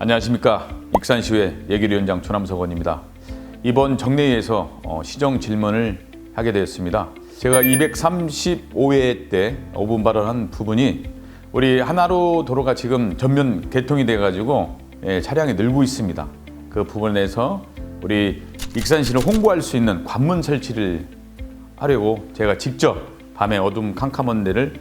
안녕하십니까. 익산시의회 예결위원장 조남석 의원입니다. 이번 정례회에서 시정 질문을 하게 되었습니다. 제가 235회 때 5분 발언한 부분이 우리 한하로 도로가 지금 전면 개통이 돼가지고 차량이 늘고 있습니다. 그 부분에 대해서 우리 익산시를 홍보할 수 있는 관문 설치를 하려고 제가 직접 밤에 어둠 캄캄한 데를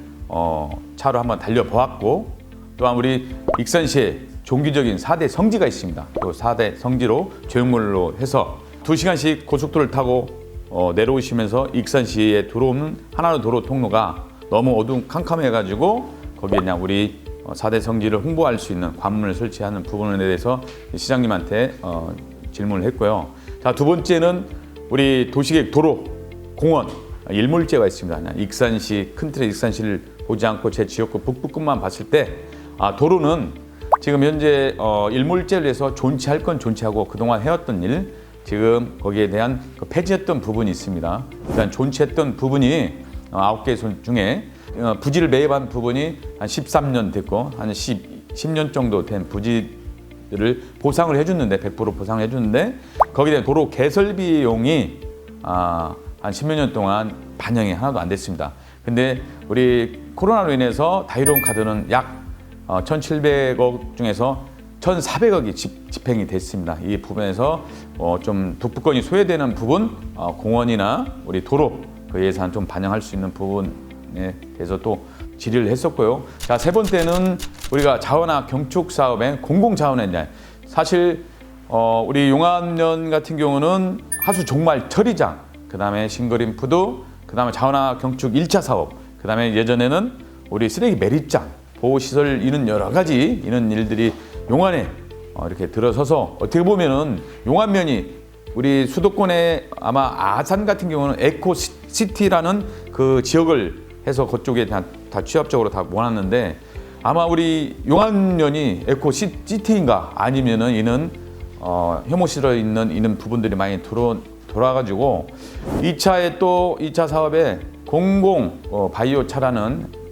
차로 한번 달려보았고, 또한 우리 익산시에 종기적인 4대 성지가 있습니다. 그 4대 성지로 조형물로 해서 2시간씩 고속도로를 타고 내려오시면서 익산시에 들어오는 한하로 도로 통로가 너무 어두운 캄캄해가지고 거기에 그냥 우리 4대 성지를 홍보할 수 있는 관문을 설치하는 부분에 대해서 시장님한테 질문을 했고요. 자, 두 번째는 우리 도시계획 도로, 공원, 일몰제가 있습니다. 익산시, 큰 틀의 익산시를 보지 않고 제 지역구 북부권만 봤을 때 도로는 지금 현재 일몰제를 해서 존치할 건 존치하고 그동안 해왔던 일, 지금 거기에 대한 폐지했던 부분이 있습니다. 일단 존치했던 부분이 9개 중에 부지를 매입한 부분이 한 13년 됐고 한 10년 정도 된 부지를 보상을 해줬는데 100% 보상을 해줬는데 거기에 대한 도로 개설 비용이 한 10여 년 동안 반영이 하나도 안 됐습니다. 근데 우리 코로나로 인해서 다이로운 카드는 약 1,700억 중에서 1,400억이 집행이 됐습니다. 이 부분에서 좀 북부권이 소외되는 부분, 공원이나 우리 도로 그 예산 좀 반영할 수 있는 부분에 대해서 또 질의를 했었고요. 자, 세 번째는 우리가 자원화 경축 사업의 공공자원에 대한, 사실 우리 용암면 같은 경우는 하수 종말 처리장, 그다음에 싱그린 푸드, 그다음에 자원화 경축 1차 사업, 그다음에 예전에는 우리 쓰레기 매립장, 보호시설, 이런 여러 가지 이런 일들이 용안에 이렇게 들어서서 어떻게 보면은 용안면이 우리 수도권의 아마 아산 같은 경우는 에코시티라는 그 지역을 해서 그쪽에 다 취합적으로 다 모았는데, 아마 우리 용안면이 에코시티인가 아니면은 이는 혐오시설에 있는 이런 부분들이 많이 돌아가지고 2차 사업에 공공 바이오 차라는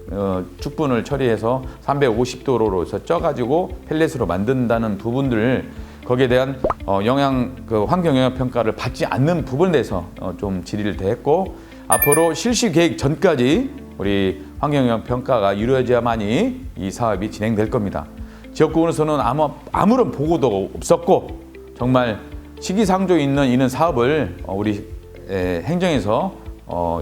축분을 처리해서 350도로로서 쪄가지고 펠렛으로 만든다는 부분들, 거기에 대한 환경 영향 평가를 받지 않는 부분에 대해서 좀 질의를 대했고, 앞으로 실시 계획 전까지 우리 환경 영향 평가가 이루어져야만이 이 사업이 진행될 겁니다. 지역구에서는 아무런 보고도 없었고 정말 시기상조에 있는 이런 사업을 우리 행정에서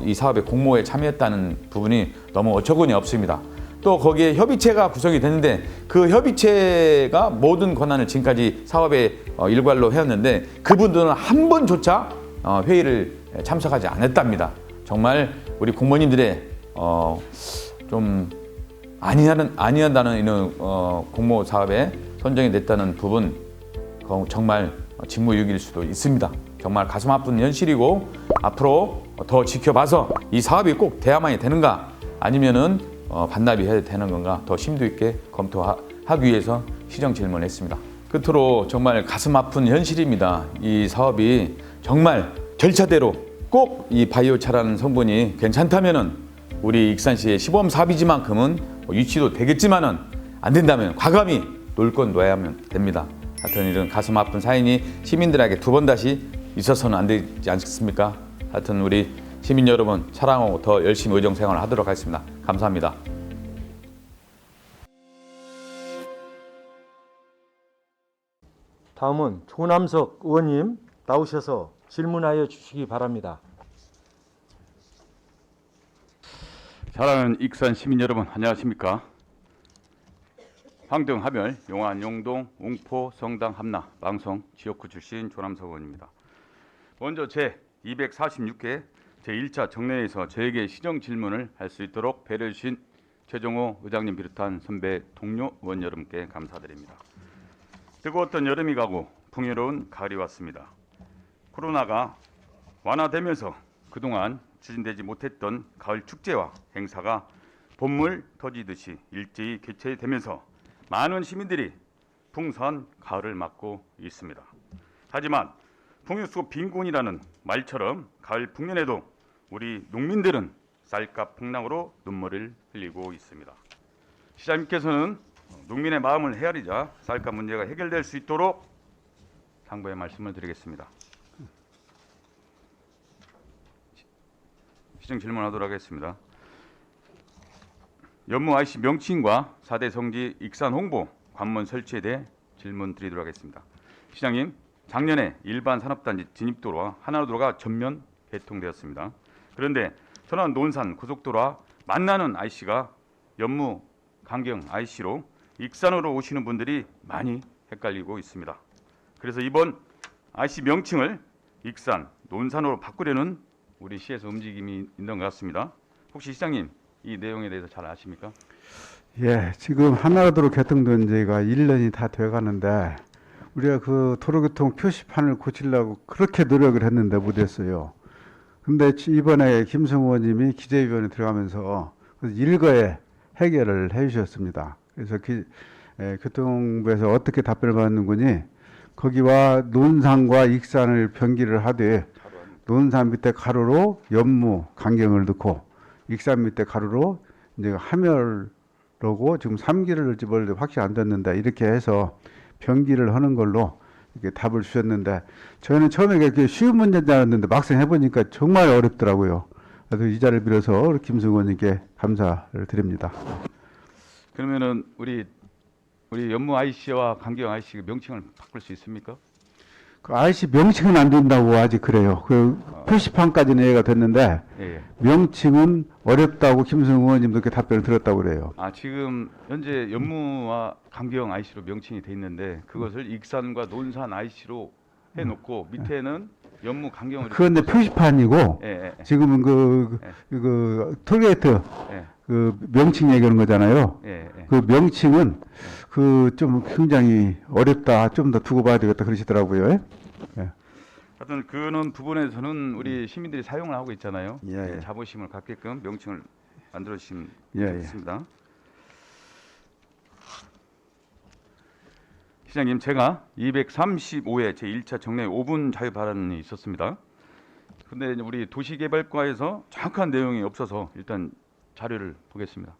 이 사업에 공모에 참여했다는 부분이 너무 어처구니 없습니다. 또 거기에 협의체가 구성이 됐는데 그 협의체가 모든 권한을 지금까지 사업에 일괄로 해왔는데 그분들은 한 번조차 회의를 참석하지 않았답니다. 정말 우리 공무원님들의 좀 아니한다는 이런 공모 사업에 선정이 됐다는 부분, 정말 직무유기일 수도 있습니다. 정말 가슴 아픈 현실이고, 앞으로 더 지켜봐서 이 사업이 꼭 돼야만이 되는가, 아니면은 반납이 해야 되는 건가 더 심도 있게 검토하기 위해서 시정 질문을 했습니다. 끝으로 정말 가슴 아픈 현실입니다. 이 사업이 정말 절차대로 꼭 이 바이오차라는 성분이 괜찮다면은 우리 익산시의 시범 사업이지만큼은 유치도 되겠지만은 안 된다면 과감히 놀 건 놔야만 됩니다. 하여튼 이런 가슴 아픈 사연이 시민들에게 두 번 다시 있어서는 안 되지 않겠습니까? 하여튼 우리 시민 여러분 사랑하고 더 열심히 의정 생활을 하도록 하겠습니다. 감사합니다. 다음은 조남석 의원님 나오셔서 질문하여 주시기 바랍니다. 사랑하는 익산 시민 여러분, 안녕하십니까? 황등, 하멸, 용안, 용동, 웅포, 성당, 함나, 망성 지역구 출신 조남석 의원입니다. 먼저 제 246회 제1차 정례에서 저에게 시정 질문을 할 수 있도록 배려해 주신 최종호 의장님 비롯한 선배 동료 의원 여러분께 감사드립니다. 뜨거웠던 여름이 가고 풍요로운 가을이 왔습니다. 코로나가 완화되면서 그동안 추진되지 못했던 가을 축제와 행사가 봄물 터지듯이 일제히 개최되면서 많은 시민들이 풍성한 가을을 맞고 있습니다. 하지만 풍요 속 빈곤이라는 말처럼 가을 풍년에도 우리 농민들은 쌀값 폭락으로 눈물을 흘리고 있습니다. 시장님께서는 농민의 마음을 헤아리자 쌀값 문제가 해결될 수 있도록 당부의 말씀을 드리겠습니다. 시정 질문하도록 하겠습니다. 연무 IC 명칭과 4대 성지 익산 홍보 관문 설치에 대해 질문 드리도록 하겠습니다. 시장님, 작년에 일반 산업단지 진입도로와 하나로도로가 전면 개통되었습니다. 그런데 천안 논산 고속도로와 만나는 IC가 연무 강경 IC로 익산으로 오시는 분들이 많이 헷갈리고 있습니다. 그래서 이번 IC 명칭을 익산, 논산으로 바꾸려는 우리 시에서 움직임이 있는 것 같습니다. 혹시 시장님 이 내용에 대해서 잘 아십니까? 예, 지금 하나로도로 개통된 지가 1년이 다 돼가는데 우리가 그 도로교통 표시판을 고치려고 그렇게 노력을 했는데 못했어요. 근데 이번에 김승우 의원님이 기재위원회 들어가면서 일거에 해결을 해주셨습니다. 그래서 교통부에서 어떻게 답변을 받는군이 거기와 논산과 익산을 병기를 하되 논산 밑에 가로로 연무 강경을 넣고 익산 밑에 가로로 이제 함열로고 지금 3기를 넣을지 모르는데 확실히 안 됐는데 이렇게 해서 병기를 하는 걸로 이렇게 답을 주셨는데 저희는 처음에 그렇게 쉬운 문제인 줄 알았는데 막상 해보니까 정말 어렵더라고요. 그래서 이 자리를 빌어서 김승우 의원님께 감사를 드립니다. 그러면은 우리 연무 IC와 강경 IC 명칭을 바꿀 수 있습니까? 그 IC 명칭은 안 된다고 아직 그래요. 그 표시판까지는 이해가 됐는데 예. 명칭은 어렵다고 김승우 의원님도 이렇게 답변을 들었다고 그래요. 아 지금 현재 연무와 강경 IC로 명칭이 돼 있는데 그것을 익산과 논산 IC로 해놓고 밑에는 연무 강경을. 그런데 표시판이고 예, 예, 예. 지금은 그 톨게이트 예. 그 명칭 얘기하는 거잖아요. 예, 예. 그 명칭은 그 좀 굉장히 어렵다. 좀 더 두고 봐야 되겠다 그러시더라고요. 예. 하여튼 그런 부분에서는 우리 시민들이 사용을 하고 있잖아요. 예, 예. 자부심을 갖게끔 명칭을 만들어 주시면 예, 예. 좋겠습니다. 시장님, 제가 235회 제1차 정례 5분 자유 발언이 있었습니다. 근데 우리 도시개발과에서 정확한 내용이 없어서 일단 자료를 보겠습니다.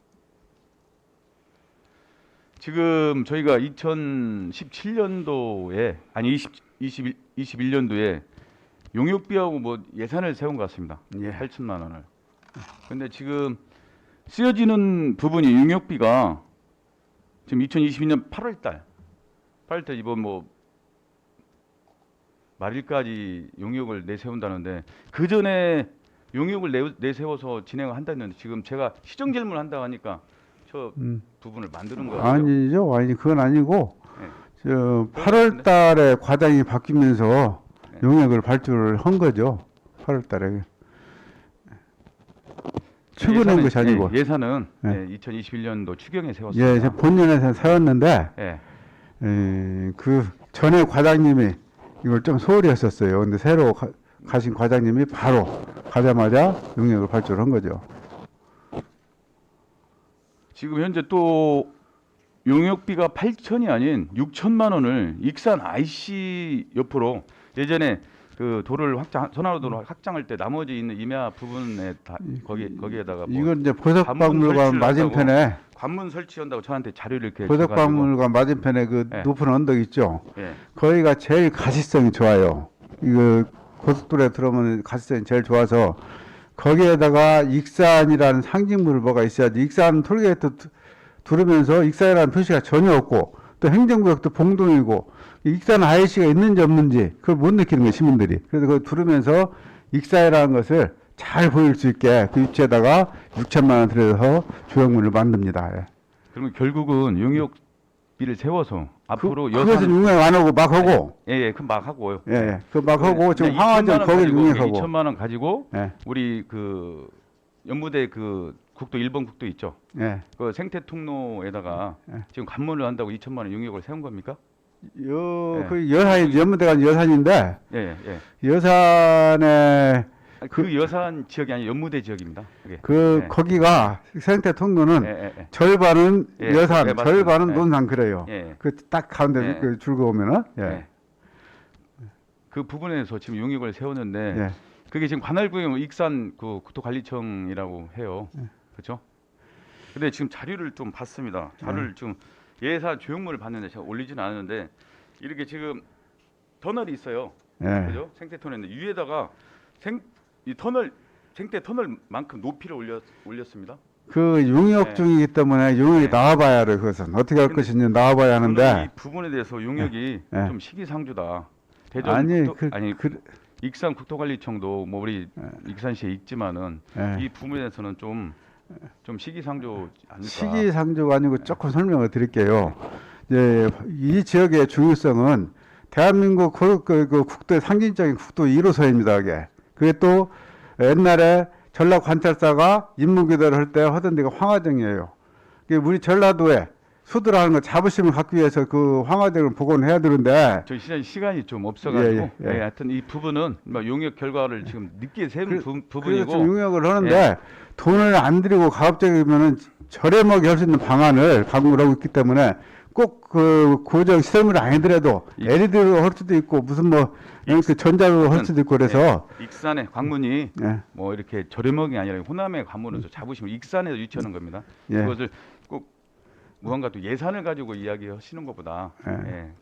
지금 저희가 2017년도에 아니 21년도에 용역비하고 뭐 예산을 세운 것 같습니다. 예. 8천만 원을. 근데 지금 쓰여지는 부분이 용역비가 지금 2022년 8월 달 이번 뭐 말일까지 용역을 내세운다는데 그 전에 용역을 내세워서 진행을 한다는데 지금 제가 시정 질문을 한다고 하니까 저 부분을 만드는 거 같아요. 아니죠. 아니 그건 아니고 네. 저 8월 달에 과장이 바뀌면서 네. 용역을 발주를 한 거죠. 8월 달에. 추근한 것이 아니고. 예산은 네. 2021년도 추경에 세웠습니다. 예, 제 본년에서 세웠는데 예. 그 전에 과장님이 이걸 좀 소홀히 했었어요. 근데 새로 가신 과장님이 바로 가자마자 용역을 발주를 한 거죠. 지금 현재 또 용역비가 8천이 아닌 6천만 원을 익산 IC 옆으로 예전에 그 도로를 선화로도로 확장할 때 나머지 있는 임야 부분에 다 거기에다가 뭐 이건 이제 보석박물관 맞은편에 관문 설치한다고 저한테 자료를 이렇게 보석박물관 맞은편에 그 예. 높은 언덕 있죠. 예. 거기가 제일 가시성이 좋아요. 이거 고속도로에 들어오면 가시성이 제일 좋아서 거기에다가 익산이라는 상징물을 뭐가 있어야지. 익산 톨게이트 두르면서 익산이라는 표시가 전혀 없고 또 행정구역도 봉동이고 익산 IC가 있는지 없는지 그걸 못 느끼는 거예요, 시민들이. 그래서 그걸 두르면서 익산이라는 것을 잘 보일 수 있게 그 위치에다가 6천만 원 들여서 조형물을 만듭니다. 예. 그러면 결국은 용역비를 세워서 앞으로 그것은 용역 안 하고 막 하고 예, 그럼 막 하고요. 예, 예. 그 막 하고 지금 2천만 황화전 원 거기를 가지고, 용역하고 2천만 원 가지고 예, 우리 그 연무대 그 국도 1번 국도 있죠. 예. 그 생태 통로에다가 예. 지금 관문을 한다고 2천만 원 용역을 세운 겁니까? 예. 그 여산 연무대가 여산인데 예, 예. 여산에 그 여산 지역이 아니라 연무대 지역입니다. 그게. 그 예. 거기가 생태 통로는 예, 예, 예. 절반은 예, 여산, 예, 맞습니다. 절반은 예. 논산 그래요. 예. 그 딱 가운데 예. 그 줄거 오면은 예. 예. 그 부분에서 지금 용역을 세웠는데 예. 그게 지금 관할구역 익산 그 국토관리청이라고 해요. 그렇죠? 근데 지금 자료를 좀 봤습니다. 자료를 지금 예산 조형물을 봤는데 제가 올리지는 않았는데 이렇게 지금 터널이 있어요. 예. 그죠? 생태 터널인데 위에다가 생태 터널만큼 높이를 올렸습니다. 그 용역 네. 중이기 때문에 용역이 네. 나와봐야 해. 그것은 어떻게 할 근데 것인지 나와봐야 저는 하는데. 이 부분에 대해서 용역이 네. 좀 시기상조다. 대전 아니, 아니 그, 익산 국토관리청도 뭐 우리 익산시에 있지만은 예. 이 부분에 대해서는 좀 시기상조 아닐까. 시기상조가 아니고 조금 설명을 드릴게요. 이제 이 지역의 중요성은 대한민국 그 국도의 상징적인 국도 1호선입니다. 그게 또 옛날에 전라 관찰사가 임무교대를 할 때 하던 데가 황하정이에요. 우리 전라도에 수도라는 거 자부심을 갖기 위해서 그 황하정을 복원해야 되는데 저희 시간이 좀 없어가지고 예. 하여튼 이 부분은 뭐 용역 결과를 지금 늦게 세운 그래서 부분이고 좀 용역을 하는데 돈을 안 들이고 가급적이면은 저렴하게 할 수 있는 방안을 강구를 하고 있기 때문에 꼭 그 고정 시설물이 아니더라도 LED로 할 수도 있고 무슨 뭐 그 전자로 할 수도 있고 그래서 익산의 관문이 예. 뭐 이렇게 저렴하게 아니라 호남의 관문에서 자부심을 익산에서 유치하는 겁니다. 예. 그것을 꼭 무언가 또 예산을 가지고 이야기하시는 것보다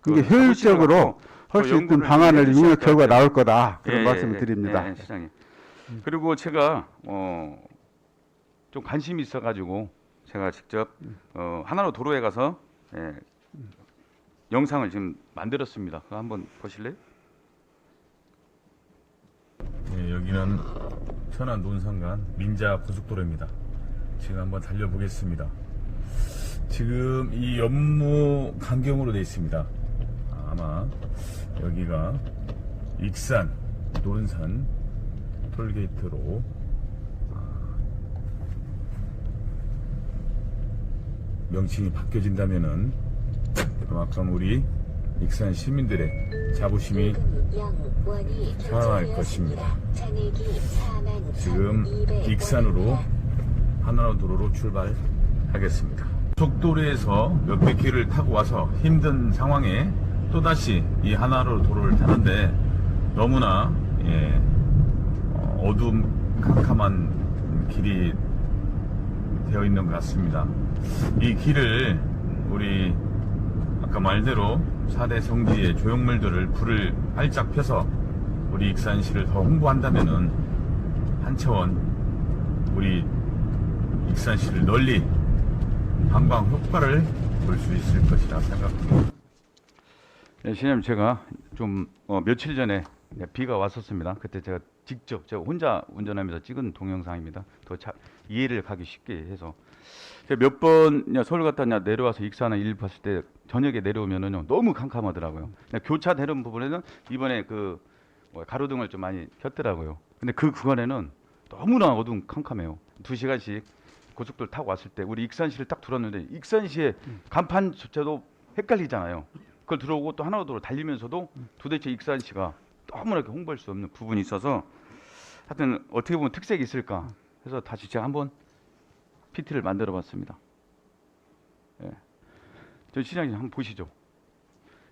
그게 그걸 효율적으로 자부심을 할 수 있는 연구를 방안을 해주셔야 용역 결과 될 것 나올 거다 그런 예, 말씀을 예, 드립니다. 예, 시장님. 그리고 제가 좀 관심이 있어가지고 제가 직접 하나로 도로에 가서 영상을 지금 만들었습니다. 그거 한번 보실래요? 네, 여기는 천안 논산간 민자 고속도로입니다. 지금 한번 달려보겠습니다. 지금 이 연무 강경으로 되어 있습니다. 아마 여기가 익산 논산 톨게이트로 명칭이 바뀌어진다면은 그만큼 우리 익산 시민들의 자부심이 살아날 것입니다. 지금 익산으로 하나로 도로로 출발하겠습니다. 속도로에서 몇백 킬를 타고 와서 힘든 상황에 또다시 이 하나로 도로를 타는데 너무나 어두움 캄캄한 길이 되어 있는 것 같습니다. 이 길을 우리 아까 말대로 4대 성지의 조형물들을 불을 활짝 펴서 우리 익산시를 더 홍보한다면은 한 차원 우리 익산시를 널리 관광 효과를 볼 수 있을 것이라 생각합니다. 네, 시장님 제가 좀 며칠 전에 비가 왔었습니다. 그때 제가 직접 제가 혼자 운전하면서 찍은 동영상입니다. 더 이해를 가기 쉽게 해서 몇 번 서울 갔다 내려와서 익산에 일 봤을 때 저녁에 내려오면은 너무 캄캄하더라고요. 교차되는 부분에는 이번에 그 가로등을 좀 많이 켰더라고요. 근데 그 구간에는 너무나 어두운 캄캄해요. 2시간씩 고속도로 타고 왔을 때 우리 익산시를 딱 들었는데 익산시의 간판조차도 헷갈리잖아요. 그걸 들어오고 또 하나도로 달리면서도 도대체 익산시가 너무나 이렇게 홍보할 수 없는 부분이 있어서 하여튼 어떻게 보면 특색이 있을까 해서 다시 제가 한번 PT를 만들어 봤습니다. 저 시장님 한번 보시죠.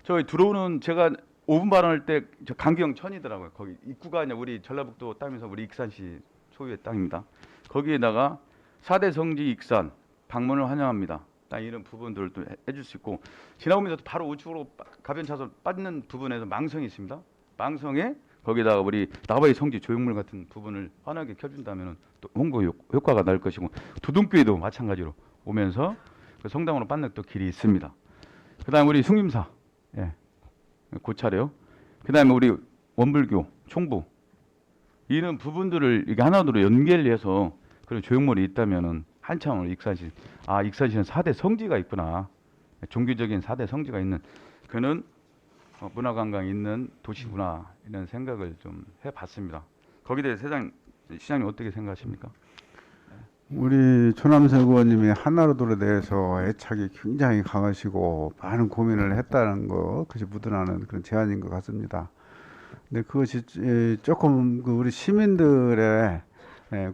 저희 들어오는 제가 5분 발언할 때 저 강경천이더라고요. 거기 입구가 아니라 우리 전라북도 땅에서 우리 익산시 소유의 땅입니다. 거기에다가 4대 성지 익산 방문을 환영합니다. 딱 이런 부분들을 또 해줄 수 있고 지나오면서 바로 우측으로 가변 차선 빠지는 부분에서 망성이 있습니다. 망성에 거기다가 우리 나바이 성지 조형물 같은 부분을 환하게 켜준다면 또 홍보 효과가 날 것이고 두둥교에도 마찬가지로 오면서 그 성당으로 빠는 또 길이 있습니다. 그다음 우리 숭림사 고차려 그다음에 우리 원불교 총부 이런 부분들을 이게 하나로 연결해서 그런 조형물이 있다면은 한참을 익산시 익산시는 4대 성지가 있구나 종교적인 4대 성지가 있는 그는 문화관광이 있는 도시구나 이런 생각을 좀 해봤습니다. 거기에 대해서 시장님 어떻게 생각하십니까? 우리 조남석 의원님이 하나로도에 대해서 애착이 굉장히 강하시고 많은 고민을 했다는 거 그것이 묻어나는 그런 제안인 것 같습니다. 근데 그것이 조금 우리 시민들의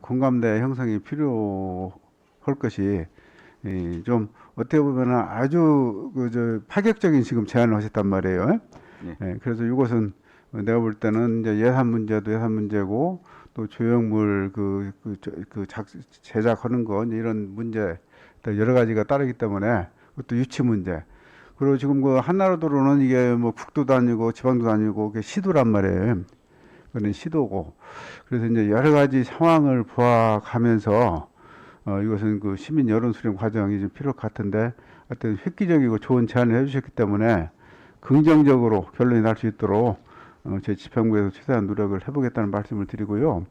공감대 형성이 필요할 것이 좀 어떻게 보면 아주 파격적인 지금 제안을 하셨단 말이에요. 그래서 이것은 내가 볼 때는 이제 예산 문제도 예산 문제고 또 조형물 제작하는 거 이런 문제 여러 가지가 따르기 때문에 그것도 유치 문제. 그리고 지금 그 한나라도로는 이게 뭐 국도도 아니고 지방도 아니고 그게 시도란 말이에요. 그는 시도고. 그래서 이제 여러 가지 상황을 보아가면서 이것은 그 시민 여론 수렴 과정이 좀 필요할 것 같은데 하여튼 획기적이고 좋은 제안을 해주셨기 때문에 긍정적으로 결론이 날 수 있도록 제 지평부에서 최대한 노력을 해보겠다는 말씀을 드리고요.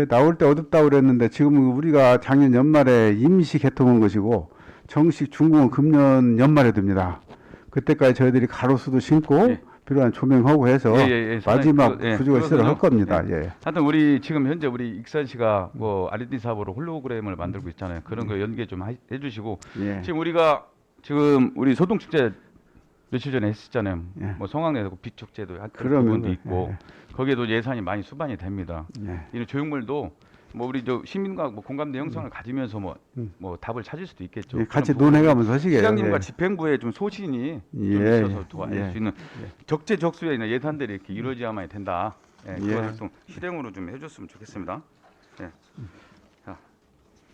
나올 때 어둡다고 그랬는데 지금 우리가 작년 연말에 임시 개통한 것이고 정식 준공은 금년 연말에 됩니다. 그때까지 저희들이 가로수도 심고 예. 필요한 조명하고 해서 마지막 구조가 시도를 할 겁니다. 예. 하여튼 우리 지금 현재 우리 익산시가 뭐 R&D 사업으로 홀로그램을 만들고 있잖아요. 그런 거 연계 좀 해주시고 예. 지금 우리가 지금 우리 소동축제 며칠 전에 했었잖아요. 예. 뭐 성황리에도 빛축제도 한 그러면, 부분도 있고 예. 거기에도 예산이 많이 수반이 됩니다. 예. 이런 조형물도 뭐 우리 저 시민과 뭐 공감대 형성을 가지면서 뭐 답을 찾을 수도 있겠죠. 예, 같이 그런 부분을 논해가면서 하시게요. 시장님과 예. 집행부의 좀 소신이 좀 예. 있어서 도와줄 수 있는 적재적소에 있는 예산들이 이렇게 이루어져야만 된다. 예, 예. 그것을 좀 실행으로 좀 해줬으면 좋겠습니다. 예. 자,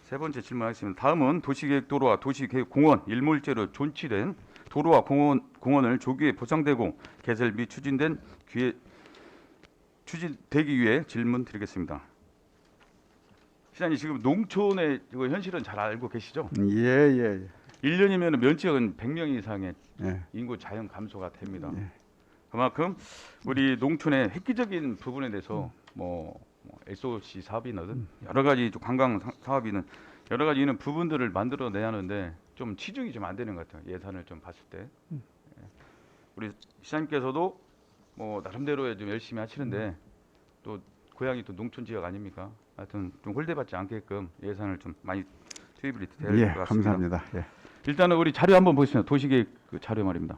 세 번째 질문하겠습니다. 다음은 도시계획도로와 도시계획공원 일몰제로 존치된 도로와 공원을 조기에 보상되고 개설 및 추진되기 위해 질문 드리겠습니다. 시장님 지금 농촌의 이거 현실은 잘 알고 계시죠? 예. 1년이면 면적은 100명 이상의 예. 인구 자연 감소가 됩니다. 예. 그만큼 우리 농촌의 획기적인 부분에 대해서 뭐 SOC 사업이든 여러 가지 관광 사업이든 여러 가지 이런 부분들을 만들어내야 하는데 좀 치중이 좀 안 되는 것 같아요. 예산을 좀 봤을 때. 예. 우리 시장님께서도 뭐 나름대로 좀 열심히 하시는데 또 고향이 또 농촌 지역 아닙니까? 하여튼 좀 홀대받지 않게끔 예산을 좀 많이 투입이 돼야 될 예, 것 같습니다. 감사합니다. 예. 일단은 우리 자료 한번 보겠습니다. 도시계획 그 자료 말입니다.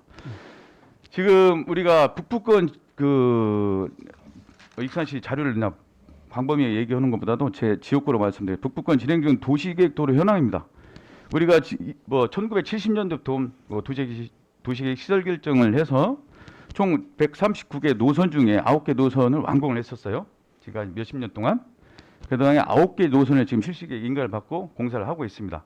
지금 우리가 북부권 그 익산시 자료를 그냥 광범위하게 얘기하는 것보다도 제 지역구로 말씀드려요. 북부권 진행 중 도시계획 도로 현황입니다. 우리가 뭐 1970년도부터 뭐 도시계획 시설 결정을 해서 총 139개 노선 중에 9개 노선을 완공을 했었어요. 지금 몇십 년 동안. 그다음에 9개 노선을 지금 실시계획 인가를 받고 공사를 하고 있습니다.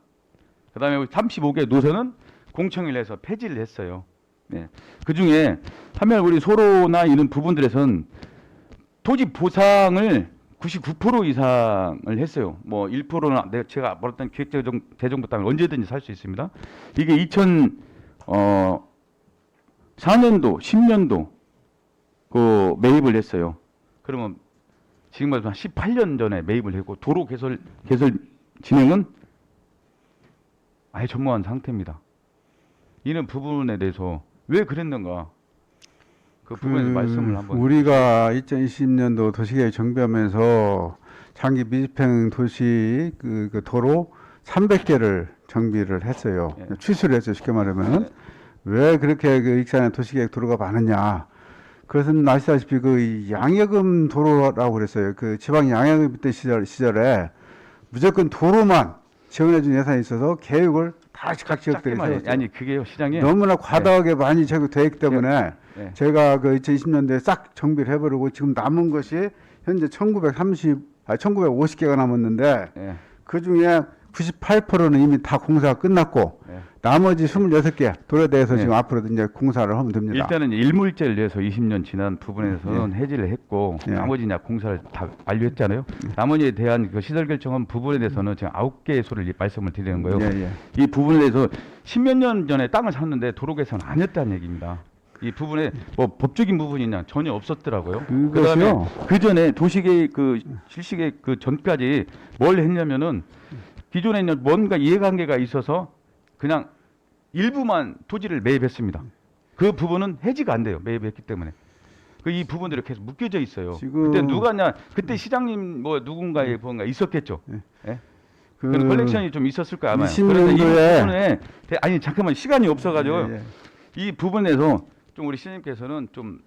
그다음에 35개 노선은 공청을 해서 폐지를 했어요. 네. 그 중에 하면 우리 소로나 이런 부분들에선 토지 보상을 99% 이상을 했어요. 뭐 1%는 제가 말했던 기획재정부 땅을 언제든지 살 수 있습니다. 이게 2004년도, 10년도 그 매입을 했어요. 그러면 지금 말해서 한 18년 전에 매입을 했고 도로 개설 진행은 아예 전무한 상태입니다. 이런 부분에 대해서 왜 그랬는가? 그 부분에 말씀을 한번. 우리가 2020년도 도시계획 정비하면서 장기 미집행 도시 그 도로 300개를 정비를 했어요. 예. 취소를 했어요. 쉽게 말하면. 예. 왜 그렇게 그 익산에 도시계획 도로가 많으냐? 그것은 아시다시피 그 양여금 도로라고 그랬어요. 그 지방 양여금 때 시절에 무조건 도로만 지원해준 예산이 있어서 계획을 다 각 지역들이 세웠어요. 아니 그게요 시장에 너무나 과다하게 많이 되어 있기 때문에 예. 제가 그 2020년도에 싹 정비를 해버리고 지금 남은 것이 현재 1950개가 남았는데 예. 그 중에 98%는 이미 다 공사가 끝났고 예. 나머지 26개 도로에 대해서 예. 지금 앞으로 이제 공사를 하면 됩니다. 일단은 일몰제를 위해서 20년 지난 부분에서는 해지를 했고 예. 나머지 이제 공사를 다 완료했잖아요. 나머지에 대한 그 시설 결정한 부분에 대해서는 지금 9개소를 말씀을 드리는 거예요. 예. 이 부분에 대해서 10몇 년 전에 땅을 샀는데 도로 개선 안 했다는 얘기입니다. 이 부분에 뭐 법적인 부분이냐 전혀 없었더라고요. 그다음에 그것이요. 그 전에 도시계획 그 실시계획 그 전까지 뭘 했냐면은 기존에 있는 뭔가 이해관계가 있어서 그냥 일부만 토지를 매입했습니다. 그 부분은 해지가 안 돼요. 매입했기 때문에. 그 이 부분들이 계속 묶여져 있어요. 지금- 그때 누가냐? 그때 시장님 뭐 누군가의 뭔가 있었겠죠. 예? 그 그런 컬렉션이 좀 있었을 거야 아마. 20년도에 그런데 이 부분에 아니 잠깐만 시간이 없어가지고 예. 이 부분에서 좀 우리 시장님께서는 좀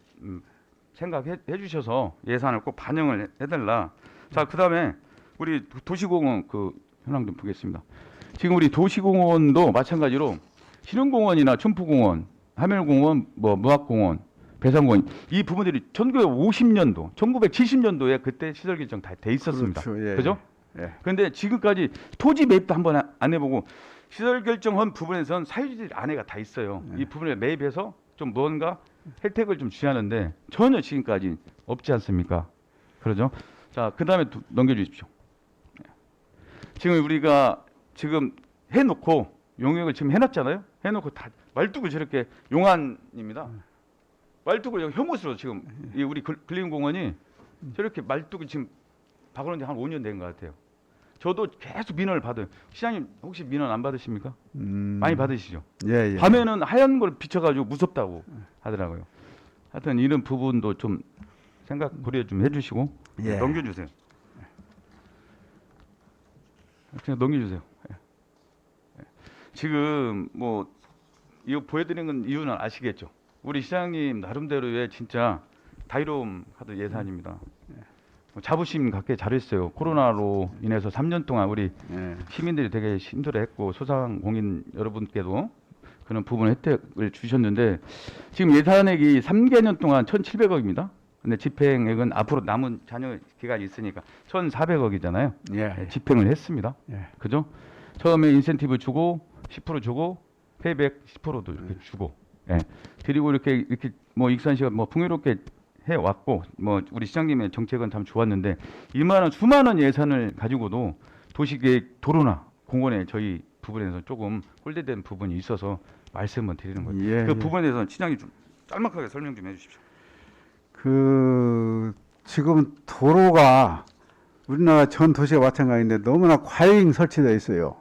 생각해 주셔서 예산을 꼭 반영을 해달라. 자 그다음에 우리 도시공원 그 현황 좀 보겠습니다. 지금 우리 도시공원도 마찬가지로 신흥공원이나 춘푸공원, 하멜공원, 뭐 무학공원, 배산공원 이 부분들이 1950년도, 1970년도에 그때 시설 결정 다 돼 있었습니다. 그렇죠. 예. 그죠? 예. 그런데 지금까지 토지 매입도 한번 안 해보고 시설 결정한 부분에선 사유지 안에가 다 있어요. 이 부분에 매입해서 좀 뭔가 혜택을 좀 취하는데 전혀 지금까지 없지 않습니까? 그러죠? 자, 그 다음에 넘겨주십시오. 지금 우리가 지금 해놓고 용역을 지금 해놨잖아요. 해놓고 다 말뚝을 저렇게 용안입니다. 말뚝을 여기 혐오스러워 지금 이 우리 근린공원이 저렇게 말뚝을 지금 박아놓은 지 한 5년 된 것 같아요. 저도 계속 민원을 받아요. 시장님 혹시 민원 안 받으십니까? 많이 받으시죠? 예, 예. 밤에는 하얀 걸 비춰가지고 무섭다고 하더라고요. 하여튼 이런 부분도 좀 생각 고려 좀 해주시고 예. 넘겨주세요. 그냥 넘겨주세요. 예. 지금 뭐 이거 보여드리는 건 이유는 아시겠죠? 우리 시장님 나름대로의 진짜 다이롬 카드 예산입니다. 자부심 갖게 잘했어요. 코로나로 인해서 3년 동안 우리 예. 시민들이 되게 힘들어했고 소상공인 여러분께도 그런 부분 혜택을 주셨는데 지금 예산액이 3개년 동안 1,700억입니다. 근데 집행액은 앞으로 남은 잔여 기간이 있으니까 1,400억이잖아요. 예. 집행을 했습니다. 예. 그죠? 처음에 인센티브 주고 10% 주고 페이백 10%도 이렇게 주고 드리고 이렇게 뭐 익산시가 뭐 풍요롭게 해 왔고 뭐 우리 시장님의 정책은 참 좋았는데 이만한 수많은 예산을 가지고도 도시계획 도로나 공원에 저희 부분에서 조금 홀대된 부분이 있어서 말씀을 드리는 거예요. 예, 그 예. 부분에 대해서는 시장이 좀 짤막하게 설명 좀 해주십시오. 지금 도로가 우리나라 전 도시와 마찬가지인데 너무나 과잉 설치되어 있어요.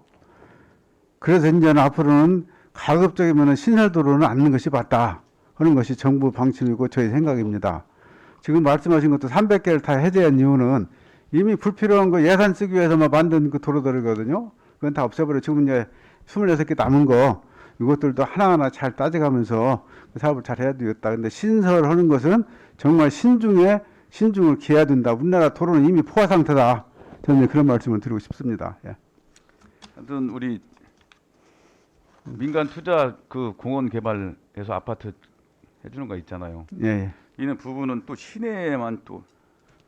그래서 이제는 앞으로는 가급적이면 신설도로는 않는 것이 맞다 하는 것이 정부 방침이고 저희 생각입니다. 지금 말씀하신 것도 300개를 다 해제한 이유는 이미 불필요한 거 예산 쓰기 위해서만 만든 그 도로들이거든요. 그건 다 없애버려. 지금 이제 26개 남은 거 이것들도 하나하나 잘 따져가면서 그 사업을 잘 해야 되겠다. 근데 신설하는 것은 정말 신중을 기해야 된다. 우리나라 도로는 이미 포화 상태다. 저는 그런 말씀을 드리고 싶습니다. 예. 하여튼 우리 민간 투자 그 공원 개발에서 아파트 해주는 거 있잖아요. 예. 이는 부분은 또 시내에만 또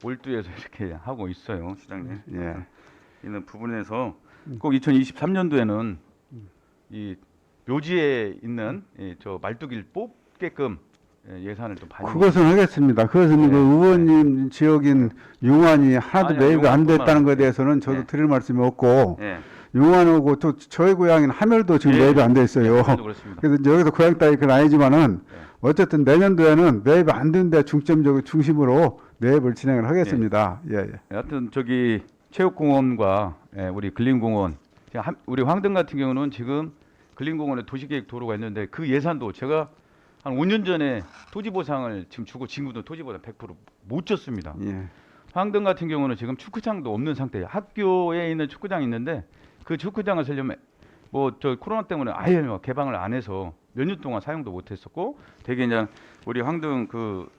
몰두해서 이렇게 하고 있어요, 시장님. 예. 이는 부분에서 꼭 2023년도에는 이 묘지에 있는 저 말뚝일 뽑게끔 예산을 좀 반영. 그것은 하겠습니다. 그것은 네. 그 의원님 지역인 용안이 하나도 아니요, 매입이 안 용안뿐만 됐다는 것에 아니라. 대해서는 저도 네. 드릴 말씀이 없고 예, 용안하고 또 저희 고향인 하멸도 지금 예. 매입이 안 돼 있어요. 저도 그렇습니다. 그래서 이제 여기서 고향 따위 그건 아니지만은 네. 어쨌든 내년도에는 매입이 안 되는데 중심으로 매입을 진행을 하겠습니다. 예, 예. 하여튼 저기 체육공원과 우리 근린공원, 우리 황등 같은 경우는 지금 근린공원에 도시계획 도로가 있는데 그 예산도 제가 한 5년 전에 토지 보상을 지금 주고 지금도 토지 보상 100%못 줬습니다. 예. 황등 같은 경우는 지금 축구장도 없는 상태예요. 학교에 있는 축구장이 있는데 그 축구장을 쓰려면 뭐 저 코로나 때문에 아예 개방을 안 해서 몇 년 동안 사용도 못했었고 되게 그냥 우리 황등 그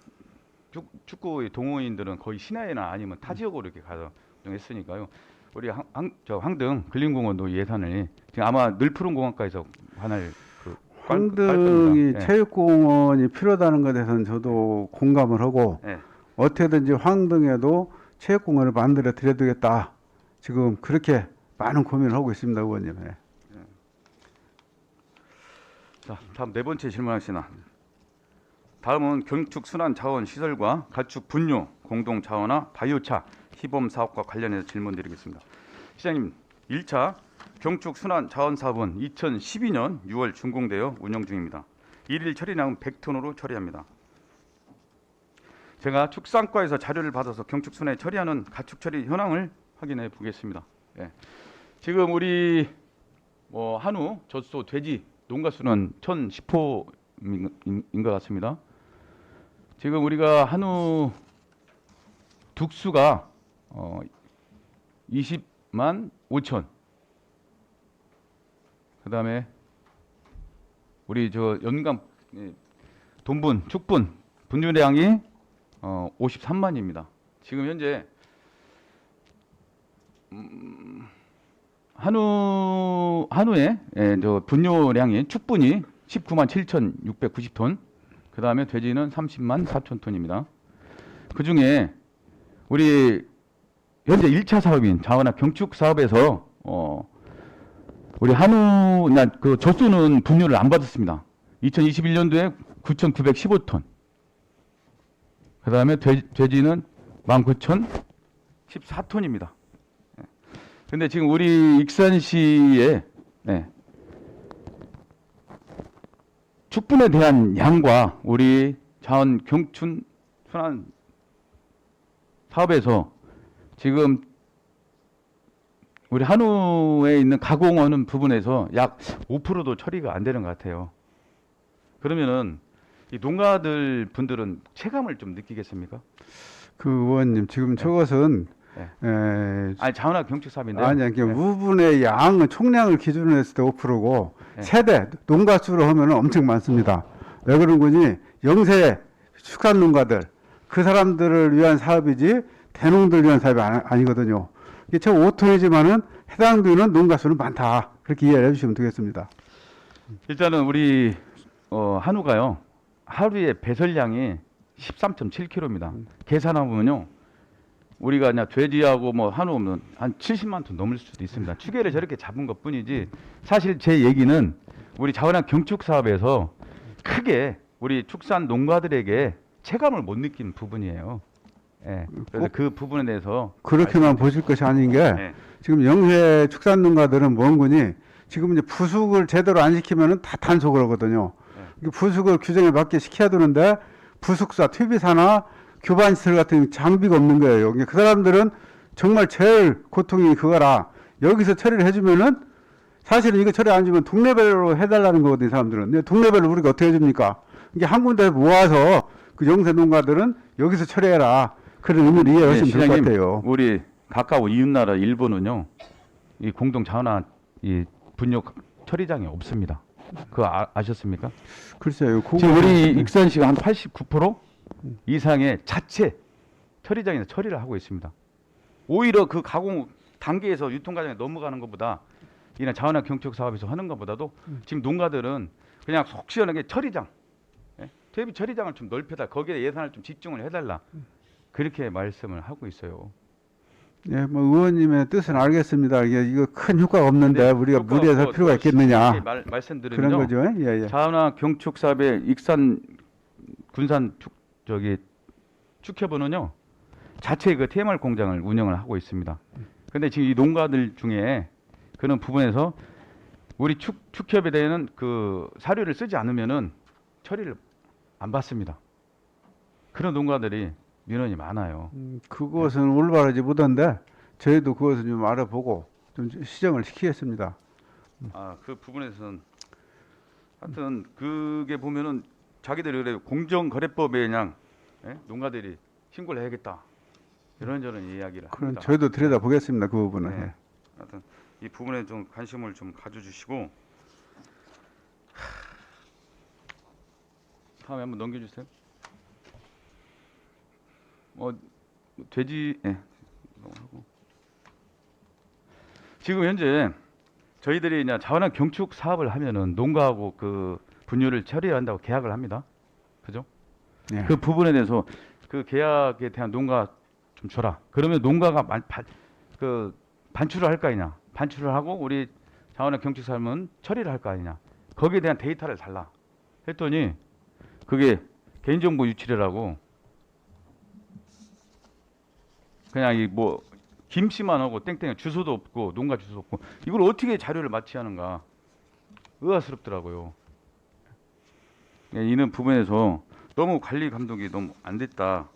축구 동호인들은 거의 시내나 아니면 타 지역으로 이렇게 가서 했으니까요. 우리 황등 근린공원도 예산을 지금 아마 늘푸른 공원가에서 관할 그 황등이 예. 체육공원이 필요하다는 것에 대해서는 저도 공감을 하고 예. 어떻게든지 황등에도 체육공원을 만들어 드려야 되겠다. 지금 그렇게 많은 고민을 하고 있습니다, 의원님. 예. 자, 다음 네 번째 질문하시나. 다음은 경축 순환 자원 시설과 가축 분뇨 공동 자원화 바이오차 시범 사업과 관련해서 질문드리겠습니다. 시장님, 1차 경축 순환 자원 사업은 2012년 6월 준공되어 운영 중입니다. 일일 처리량은 100톤으로 처리합니다. 제가 축산과에서 자료를 받아서 경축 순환에 처리하는 가축 처리 현황을 확인해 보겠습니다. 예. 지금 우리 한우, 젖소, 돼지 농가 수는 1,010호인 것 같습니다. 지금 우리가 한우 둑수가 20만 5천. 그다음에 우리 저 연간 돈분, 축분 분유량이 53만입니다. 지금 현재 한우의 저 분유량이 축분이 19만 7,690톤. 그 다음에 돼지는 30만 4천 톤입니다. 그 중에 우리 현재 1차 사업인 자원학 경축 사업에서 우리 한우나 그 젖소는 분유를 안 받았습니다. 2021년도에 9,915톤. 그다음에 돼지는 19,014톤입니다. 근데 지금 우리 익산시에 축분에 대한 양과 우리 자원 경춘 순환 사업에서 지금 우리 한우에 있는 가공하는 부분에서 약 5%도 처리가 안 되는 것 같아요. 그러면은 이 농가들 분들은 체감을 좀 느끼겠습니까? 그 의원님 지금 저것은 아니 자원학 경축 사업인데. 아니 우분의 양은 총량을 기준으로 했을 때 5%고 세대 농가 수로 하면 엄청 많습니다. 왜 그런 거니? 영세 축산 농가들 그 사람들을 위한 사업이지 대농들 위한 사업이 아니거든요. 이게 저 5톤이지만은 해당되는 농가 수는 많다. 그렇게 이해해 주시면 되겠습니다. 일단은 우리 한우가요 하루에 배설량이 13.7kg입니다. 계산해보면요 우리가 그냥 돼지하고 뭐 한우는 한 70만 톤 넘을 수도 있습니다. 추계를 저렇게 잡은 것뿐이지 사실 제 얘기는 우리 자원학 경축 사업에서 크게 우리 축산 농가들에게 체감을 못 느끼는 부분이에요. 예. 그래서 그 부분에 대해서 그렇게만 보실 것이 아닌 게 지금 영세 축산 농가들은 뭔 거니? 지금 이제 부숙을 제대로 안 시키면은 다 단속을 하거든요. 부숙을 규정에 맞게 시켜야 되는데 부숙사, 퇴비사나 교반시설 같은 장비가 없는 거예요. 그 사람들은 정말 제일 고통이 그거라. 여기서 처리를 해주면은 사실은 이거 처리 안 해주면 동네별로 해달라는 거거든요. 이 사람들은. 근데 동네별로 우리가 어떻게 해줍니까? 이게 한 군데 모아서 그 영세 농가들은 여기서 처리해라. 그런 의미를 이해하시면 될 것 같아요. 우리 가까운 이웃나라 일본은요, 이 공동 자원화 이 분뇨 처리장이 없습니다. 그거 아셨습니까? 글쎄요. 지금 우리 익산시가 한 89% 이상의 자체 처리장에서 처리를 하고 있습니다. 오히려 그 가공 단계에서 유통 과정에 넘어가는 것보다 이런 자원화 경축 사업에서 하는 것보다도 지금 농가들은 그냥 속 시원하게 처리장, 퇴비 처리장을 좀 넓혀다 거기에 예산을 좀 집중을 해달라 그렇게 말씀을 하고 있어요. 예, 뭐 의원님의 뜻은 알겠습니다. 이거 큰 효과가 없는데 우리가 무리해서 할 필요가 있겠느냐? 말씀드리면요. 그런 거죠. 예, 예. 자원화 경축 사업의 익산 군산 축협은요 자체 그 TMR 공장을 운영을 하고 있습니다. 근데 지금 이 농가들 중에 그런 부분에서 우리 축협에 대한 그 사료를 쓰지 않으면은 처리를 안 받습니다. 그런 농가들이 민원이 많아요. 그것은 올바르지 못한데 저희도 그것을 좀 알아보고 좀 시정을 시키겠습니다. 그 부분에서는 하여튼 그게 보면은 자기들이 그래요. 공정거래법에 그냥 농가들이 신고를 해야겠다 이런저런 이야기를 그럼 합니다. 저희도 들여다 보겠습니다. 그 부분은. 네. 하여튼 이 부분에 좀 관심을 좀 가져주시고 다음에 한번 넘겨주세요. 돼지 지금 현재 저희들이 그냥 자원화 경축 사업을 하면은 농가하고 그 분유를 처리한다고 계약을 합니다. 그죠? 예. 그 부분에 대해서 그 계약에 대한 농가 좀 줘라. 그러면 농가가 그 반출을 할 거 아니냐? 반출을 하고 우리 자원화 경축 사업은 처리를 할 거 아니냐? 거기에 대한 데이터를 달라. 했더니 그게 개인정보 유출이라고 그냥 이 뭐 김씨만 하고 땡땡 주소도 없고 농가 주소 없고 이걸 어떻게 자료를 마취하는가 의아스럽더라고요. 이는 부분에서 너무 관리 감독이 너무 안 됐다.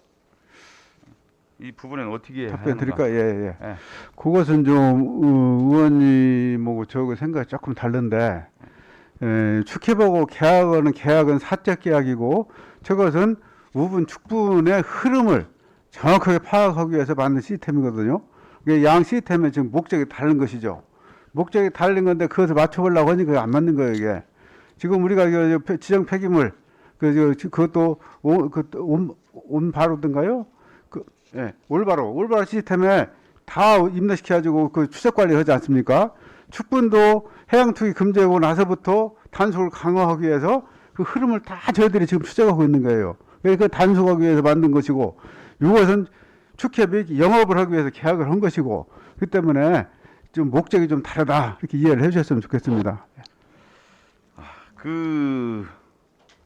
이 부분에는 어떻게 해야 답변 하는가? 드릴까? 예, 예. 예. 그것은 좀 의원님하고 저하고 생각이 조금 다른데 축협하고 계약은 사적 계약이고 저것은 우분 축분의 흐름을 정확하게 파악하기 위해서 만든 시스템이거든요. 이게 양 시스템의 지금 목적이 다른 것이죠. 목적이 다른 건데 그것을 맞춰보려고 하니 그게 안 맞는 거예요. 이게 지금 우리가 지정 폐기물 그것도 온바로든가요? 올바로 시스템에 다 입력시켜가지고 그 추적 관리하지 않습니까? 축분도 해양 투기 금지하고 나서부터 단속을 강화하기 위해서 그 흐름을 다 저희들이 지금 추적하고 있는 거예요. 그러니까 단속하기 위해서 만든 것이고 이것은 축협이 영업을 하기 위해서 계약을 한 것이고 그 때문에 좀 목적이 좀 다르다 이렇게 이해를 해주셨으면 좋겠습니다. 그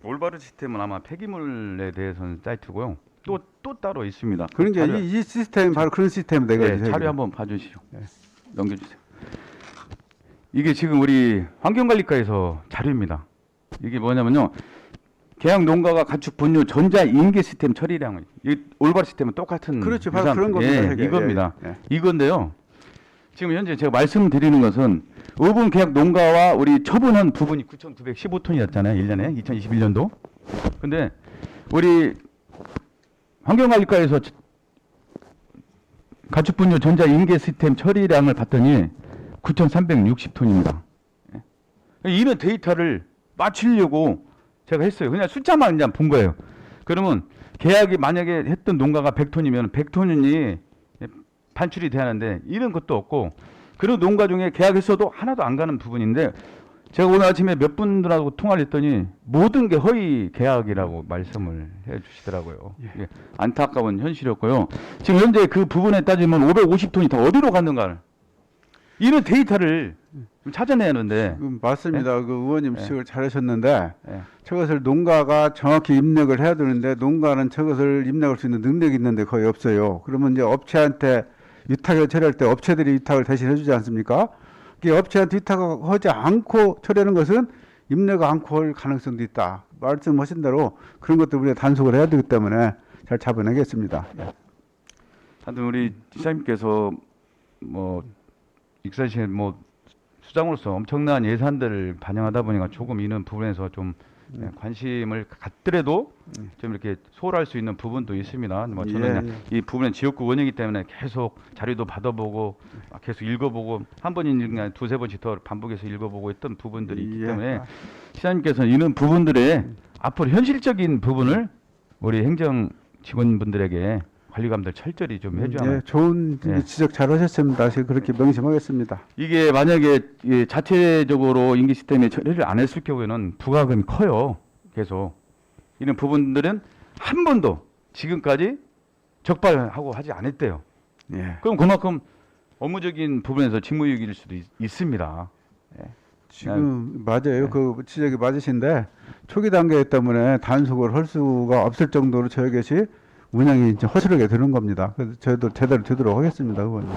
올바른 시스템은 아마 폐기물에 대해서는 사이트고요. 또 따로 있습니다. 그런 게 자료- 이 시스템이 바로 그런 시스템이 네, 되거든요. 자료 한번 봐주시죠. 넘겨주세요. 이게 지금 우리 환경관리과에서 자료입니다. 이게 뭐냐면요. 계약 농가가 가축 분뇨 전자 인계 시스템 처리량을 이 올바른 시스템은 똑같은 그렇죠. 바로 그런 겁니다. 예, 이게. 이겁니다. 예, 예. 이건데요. 지금 현재 제가 말씀드리는 것은 어분 계약 농가와 우리 처분한 부분이 9,915톤이었잖아요. 1년에 2021년도. 근데 우리 환경관리과에서 가축 분뇨 전자 인계 시스템 처리량을 봤더니 9,360톤입니다. 이런 데이터를 맞추려고 제가 했어요. 그냥 숫자만 그냥 본 거예요. 그러면 계약이 만약에 했던 농가가 100톤이면 100톤이 반출이 돼야 하는데 이런 것도 없고 그런 농가 중에 계약했어도 하나도 안 가는 부분인데 제가 오늘 아침에 몇 분들하고 통화를 했더니 모든 게 허위 계약이라고 말씀을 해 주시더라고요. 예, 안타까운 현실이었고요. 지금 현재 그 부분에 따지면 550톤이 다 어디로 갔는가를 이런 데이터를 좀 찾아내야 하는데 맞습니다. 그 의원님 지적을 잘하셨는데 예. 저것을 농가가 정확히 입력을 해야 되는데 농가는 저것을 입력할 수 있는 능력이 있는데 거의 없어요. 그러면 이제 업체한테 위탁을 처리할 때 업체들이 위탁을 대신 해주지 않습니까? 이게 업체한테 위탁을 하지 않고 처리하는 것은 입력 않고 할 가능성도 있다. 말씀하신 대로 그런 것도 우리가 단속을 해야 되기 때문에 잘 잡아내겠습니다. 예. 하여튼 우리 시장님께서 뭐 익산시에 뭐 수장으로서 엄청난 예산들을 반영하다 보니까 조금 이런 부분에서 좀 관심을 갖더라도 좀 이렇게 소홀할 수 있는 부분도 있습니다. 뭐 저는 이 부분은 지역구 원이기 때문에 계속 자료도 받아보고 계속 읽어보고 한 번이 그냥 두세 번씩 더 반복해서 읽어보고 했던 부분들이 있기 때문에 시장님께서는 이런 부분들에 앞으로 현실적인 부분을 우리 행정 직원분들에게 관리감들 철저히 좀 해줘야 좋은 예. 지적 잘하셨습니다. 제가 그렇게 명심하겠습니다. 이게 만약에 자체적으로 인기 시스템에 처리를 안 했을 경우에는 부가금이 커요. 계속 이런 부분들은 한 번도 지금까지 적발하고 하지 않았대요. 예. 그럼 그만큼 업무적인 부분에서 직무유기일 수도 있습니다. 지금 맞아요. 그 지적이 맞으신데 초기 단계에 때문에 단속을 할 수가 없을 정도로 저에게시 운영이 이제 허술하게 되는 겁니다. 그래서 저희도 제대로 되도록 하겠습니다, 의원님.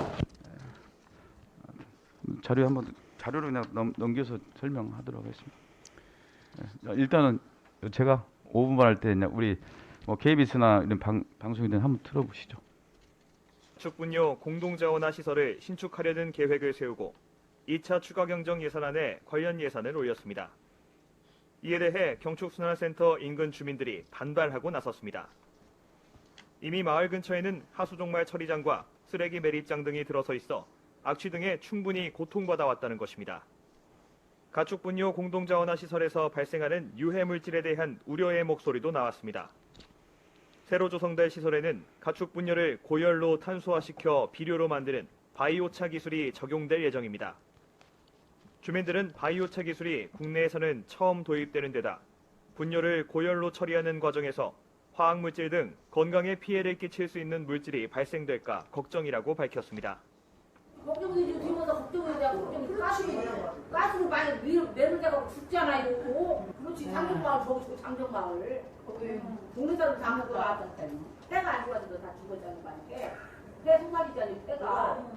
자료 한번 자료로 그냥 넘겨서 설명하도록 하겠습니다. 자, 일단은 제가 5분만 할 때 우리 뭐 KBS나 이런 방송이든 한번 틀어보시죠. 가축분뇨 공동자원화 시설을 신축하려는 계획을 세우고 2차 추가 경정 예산안에 관련 예산을 올렸습니다. 이에 대해 경축순환센터 인근 주민들이 반발하고 나섰습니다. 이미 마을 근처에는 하수종말 처리장과 쓰레기 매립장 등이 들어서 있어 악취 등에 충분히 고통받아 왔다는 것입니다. 가축분뇨 공동자원화 시설에서 발생하는 유해 물질에 대한 우려의 목소리도 나왔습니다. 새로 조성될 시설에는 가축분뇨를 고열로 탄소화시켜 비료로 만드는 바이오차 기술이 적용될 예정입니다. 주민들은 바이오차 기술이 국내에서는 처음 도입되는 데다 분뇨를 고열로 처리하는 과정에서 화학물질 등 건강에 피해를 끼칠 수 있는 물질이 발생될까 걱정이라고 밝혔습니다. 걱정되지 뒤에서 걱정해야 돼. 가스로 많이 매를 대고 죽잖아요. 그렇지 장정마을 저기 장정마을 동네 사람 다 먹고 나왔잖아요. 때가 안 좋아져서 다 죽었잖아요. 만약에 때 순간이잖아요. 때가.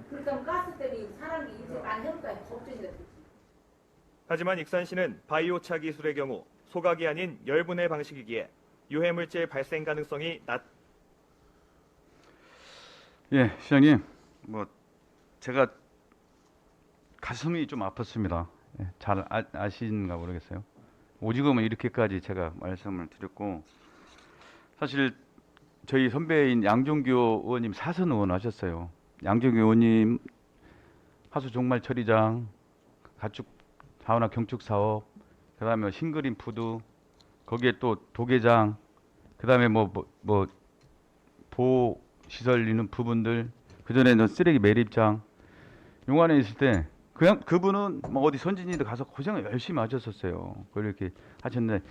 그러니까 가스 때문에 사람이 인생 안 해볼까 걱정이 됐지. 하지만 익산시는 바이오차 기술의 경우 소각이 아닌 열분해 방식이기에 유해물질 발생 가능성이 예, 시장님, 뭐 제가 가슴이 좀 아팠습니다. 예, 잘 아시는가 모르겠어요. 오지금은 이렇게까지 제가 말씀을 드렸고 사실 저희 선배인 양종규 의원님 사선 의원 하셨어요. 양종규 의원님 하수 종말 처리장, 가축 자원화 경축 사업, 그다음에 싱그린 푸드, 거기에 또 도계장, 그다음에 뭐 보호 시설 있는 부분들, 그 전에는 쓰레기 매립장, 용안에 있을 때 그냥 그분은 뭐 어디 선진이들 가서 고생을 열심히 하셨었어요. 그걸 이렇게 하셨는데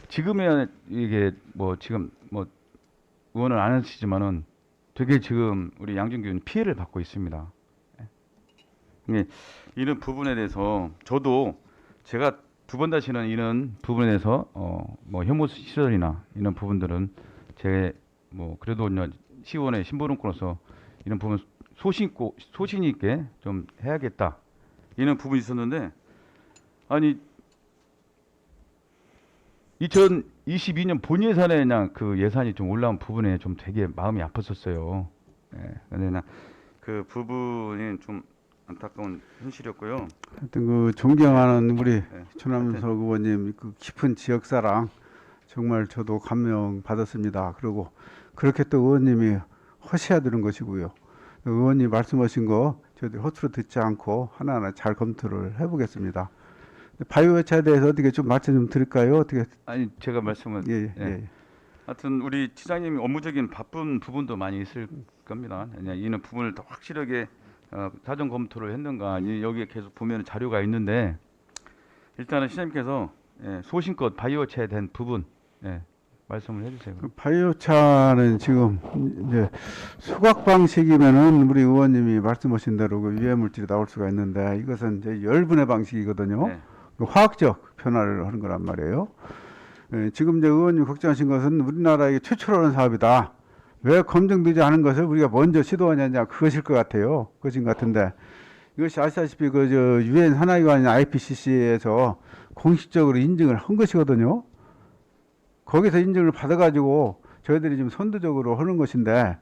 지금은 이게 뭐 지금 뭐 의원은 안 하시지만은 되게 지금 우리 양준규 의원 피해를 받고 있습니다. 예. 이런 부분에 대해서 저도 제가 두 번 다시는 이런 부분에 대해서 뭐 혐오 시설이나 이런 부분들은 제 뭐 그래도 시의원의 신보름꾼으로서 이런 부분 소신 있게 좀 해야겠다 이런 부분이 있었는데 아니 2022년 본 예산에 그냥 그 예산이 좀 올라온 부분에 좀 되게 마음이 아팠었어요. 예. 근데 나 그 부분이 좀 안타까운 현실이었고요. 하여튼 그 존경하는 우리 네. 조남석 의원님 그 깊은 지역사랑 정말 저도 감명 받았습니다. 그리고 그렇게 또 의원님이 하셔야 되는 것이고요. 의원님 말씀하신 거 저희들 허투루 듣지 않고 하나하나 잘 검토를 해보겠습니다. 바이오차에 대해서 어떻게 좀 말씀 좀 드릴까요? 어떻게? 아니 제가 말씀은 예. 하여튼 우리 지사님이 업무적인 바쁜 부분도 많이 있을 겁니다. 그냥 이런 부분을 더 확실하게 사전 검토를 했는가 여기에 계속 보면 자료가 있는데 일단은 시장님께서 소신껏 바이오차에 대한 부분 말씀을 해주세요. 그 바이오차는 지금 이제 수각 방식이면은 우리 의원님이 말씀하신 대로 그 유해 물질이 나올 수가 있는데 이것은 이제 열분해 방식이거든요. 네. 그 화학적 변화를 하는 거란 말이에요. 지금 이제 의원님 걱정하신 것은 우리나라에 최초로 하는 사업이다. 왜 검증되지 않은 것을 우리가 먼저 시도하느냐 그것일 것 같아요. 그것인 것 같은데 이것이 아시다시피 그 유엔 산하기관인 IPCC에서 공식적으로 인증을 한 것이거든요. 거기서 인증을 받아가지고 저희들이 지금 선두적으로 하는 것인데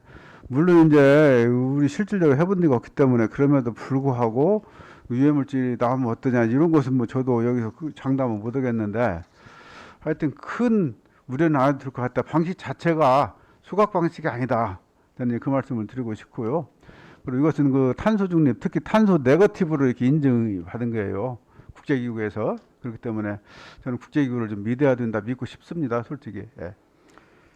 물론 이제 우리 실질적으로 해본 데가 없기 때문에 그럼에도 불구하고 유해물질이 나오면 어떠냐 이런 것은 뭐 저도 여기서 장담은 못 하겠는데 하여튼 큰 우려는 안 들 것 같다. 방식 자체가 수각 방식이 아니다. 저는 그 말씀을 드리고 싶고요. 그리고 이것은 그 탄소 중립, 특히 탄소 네거티브로 이렇게 인증이 받은 거예요. 국제기구에서. 그렇기 때문에 저는 국제기구를 좀 믿어야 된다 믿고 싶습니다. 솔직히. 예.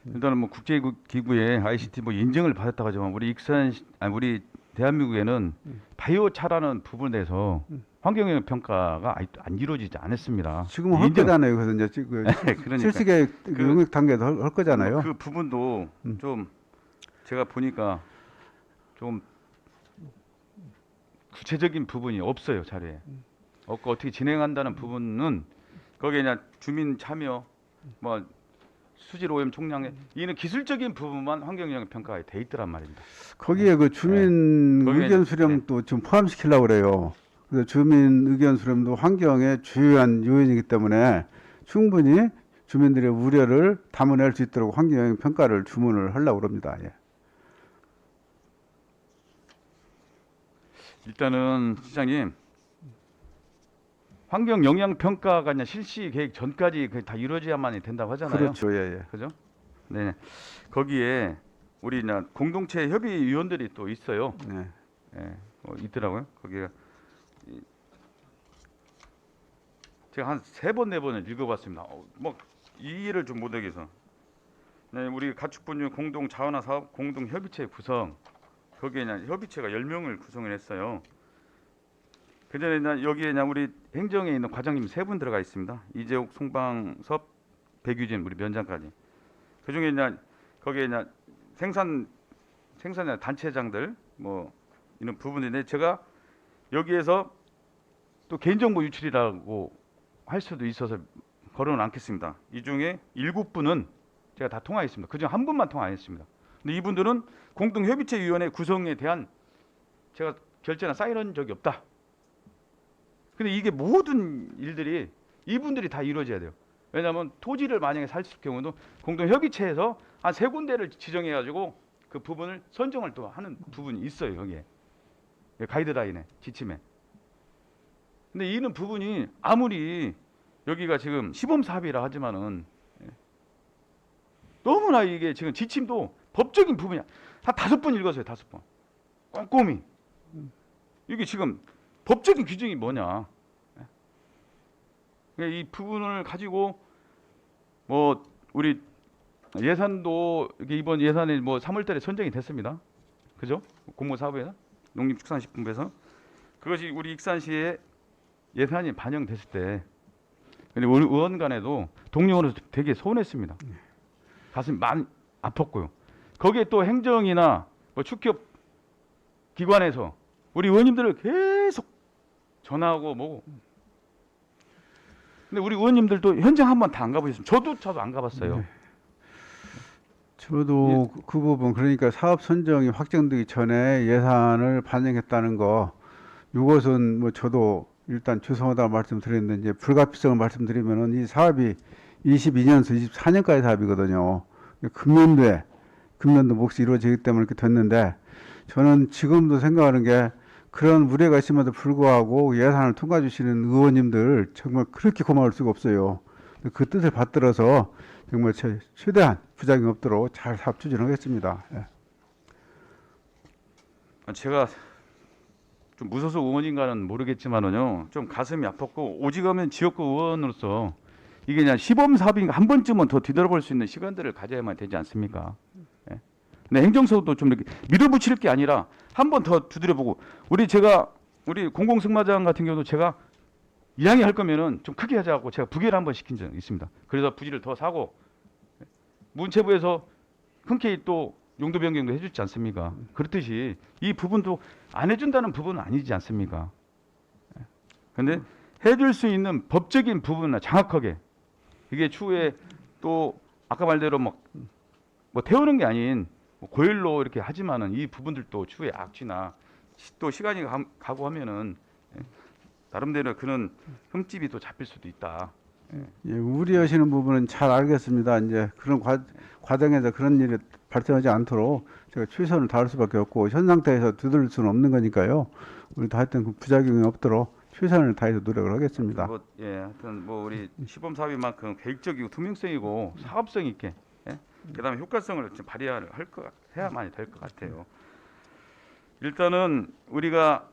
일단은 뭐 국제기구의 ICT 뭐 인증을 받았다고 하지만 우리 대한민국에는 바이오차라는 부분에 대해서 환경영향 평가가 아직도 안 이루어지지 않았습니다. 지금은 할 거잖아요. 그래서 이제 지금 그러니까. 실시계 영역 단계도 할 거잖아요. 그 부분도 좀 제가 보니까 좀 구체적인 부분이 없어요 자료에. 없고 어떻게 진행한다는 부분은 거기에 그냥 주민 참여, 뭐 수질 오염 총량에 이는 기술적인 부분만 환경영향 평가에 돼 있더란 말입니다. 거기에 그 주민 거기에 의견 이제- 수렴도 좀 포함시키려고 그래요. 그래서 주민 의견 수렴도 환경의 주요한 요인이기 때문에 충분히 주민들의 우려를 담아낼 수 있도록 환경영향 평가를 주문을 하려고 그럽니다. 예. 일단은 시장님 환경 영향 평가가 그냥 실시 계획 전까지 다 이루어져야만 된다고 하잖아요. 그렇죠. 예. 그죠? 네. 거기에 우리 그냥 공동체 협의 위원들이 또 있어요. 네. 있더라고요. 거기에 제가 한 3번 4번을 읽어봤습니다. 뭐 이해를 좀 못하겠어. 네, 우리 가축분유 공동 자원화 사업 공동 협의체 구성 거기에 그냥 협의체가 10명을 구성을 했어요. 그전에 그냥 여기에 그냥 우리 행정에 있는 과장님 3분 들어가 있습니다. 이재옥, 송방섭, 백유진 우리 면장까지. 그 중에 그냥 거기에 그냥 생산 단체장들 뭐 이런 부분인데 제가 여기에서 또 개인정보 유출이라고 할 수도 있어서 거론은 않겠습니다. 이 중에 7분은 제가 다 통화했습니다. 그중 한 분만 통화 안 했습니다. 근데 이분들은 공동협의체위원회 구성에 대한 제가 결제나 사인한 적이 없다. 근데 이게 모든 일들이 이분들이 다 이루어져야 돼요. 왜냐하면 토지를 만약에 살 경우도 공동협의체에서 한 3군데를 지정해가지고 그 부분을 선정을 또 하는 부분이 있어요. 여기에 가이드라인에 지침에. 근데 이런 부분이 아무리 여기가 지금 시범사업이라 하지만은 너무나 이게 지금 지침도 법적인 부분이 한 5번 읽었어요. 5번 꼼꼼히. 이게 지금 법적인 규정이 뭐냐. 이 부분을 가지고 뭐 우리 예산도 이번 예산이 뭐 3월달에 선정이 됐습니다. 그죠? 공무사업에서 농림축산식품부에서 그것이 우리 익산시에 예산이 반영됐을 때 근데 우리 의원 간에도 동료로서 되게 서운했습니다. 가슴이 많이 아팠고요. 거기에 또 행정이나 뭐 축협 기관에서 우리 의원님들을 계속 전화하고 뭐고. 근데 우리 의원님들도 현장 한번 다 안 가보셨습니다. 저도 안 가봤어요. 저도 그 부분 그러니까 사업 선정이 확정되기 전에 예산을 반영했다는 거 이것은 뭐 저도 일단 죄송하다 말씀드렸는데 이제 불가피성을 말씀드리면은 이 사업이 22년에서 24년까지 사업이거든요. 금년도 몫이 이루어지기 때문에 이렇게 됐는데 저는 지금도 생각하는 게 그런 우려가 있음에도 불구하고 예산을 통과 주시는 의원님들 정말 그렇게 고마울 수가 없어요. 그 뜻을 받들어서 정말 최대한 부작용 없도록 잘 사업 추진하겠습니다. 예. 제가 좀 무소속 의원인가는 모르겠지만은요, 좀 가슴이 아팠고 오직하면 지역구 의원으로서 이게 그냥 시범 사업인가 한 번쯤은 더 뒤돌아볼 수 있는 시간들을 가져야만 되지 않습니까? 예. 근데 행정서도 좀 이렇게 밀어붙일 게 아니라 한 번 더 두드려보고 우리 공공승마장 같은 경우도 제가 이왕에 할 거면은 좀 크게 하자고 제가 부계를 한번 시킨 적이 있습니다. 그래서 부지를 더 사고 문체부에서 흔쾌히 또 용도 변경도 해주지 않습니까? 그렇듯이 이 부분도 안 해준다는 부분은 아니지 않습니까? 그런데 해줄 수 있는 법적인 부분은 정확하게 이게 추후에 또 아까 말대로 뭐 태우는 게 아닌 뭐 고일로 이렇게 하지만은 이 부분들도 추후에 악취나 또 시간이 가고 하면은 나름대로 그런 흠집이 또 잡힐 수도 있다. 예, 우려하시는 부분은 잘 알겠습니다. 이제 그런 과정에서 그런 일이 발생하지 않도록 제가 최선을 다할 수밖에 없고 현 상태에서 두드릴 수는 없는 거니까요. 우리도 하여튼 그 부작용이 없도록 최선을 다해서 노력을 하겠습니다. 하여튼 우리 시범 사업인 만큼 계획적이고 투명성이고 사업성 있게, 그다음에 효과성을 좀 해야만 될 것 같아요. 일단은 우리가